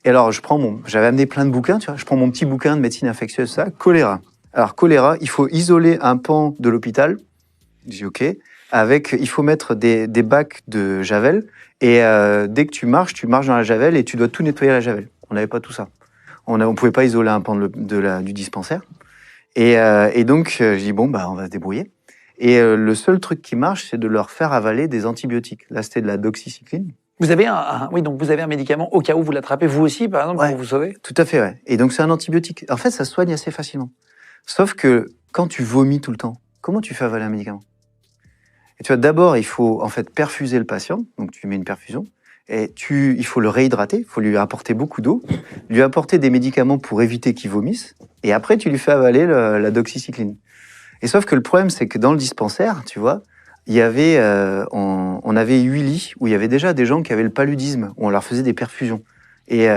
Et alors, j'avais amené plein de bouquins, tu vois. Je prends mon petit bouquin de médecine infectieuse, ça, choléra. Alors, choléra, il faut isoler un pan de l'hôpital. Je dis OK. Il faut mettre des bacs de javel. Et dès que tu marches dans la javel et tu dois tout nettoyer à la javel. On n'avait pas tout ça. On ne pouvait pas isoler un pan du dispensaire. Et donc, je dis, bon, bah, on va se débrouiller. Et le seul truc qui marche, c'est de leur faire avaler des antibiotiques. Là, c'était de la doxycycline. Vous avez donc vous avez un médicament au cas où vous l'attrapez, vous aussi, par exemple, Ouais, pour vous sauver? tout à fait, ouais. Et donc, c'est un antibiotique. En fait, ça soigne assez facilement. Sauf que quand tu vomis tout le temps, comment tu fais avaler un médicament? Et tu vois, d'abord, il faut en fait perfuser le patient. Donc, tu mets une perfusion. Et il faut le réhydrater, il faut lui apporter beaucoup d'eau, lui apporter des médicaments pour éviter qu'il vomisse. Et après, tu lui fais avaler la doxycycline. Et sauf que le problème, c'est que dans le dispensaire, tu vois, il y avait, on avait 8 lits où il y avait déjà des gens qui avaient le paludisme, où on leur faisait des perfusions. Et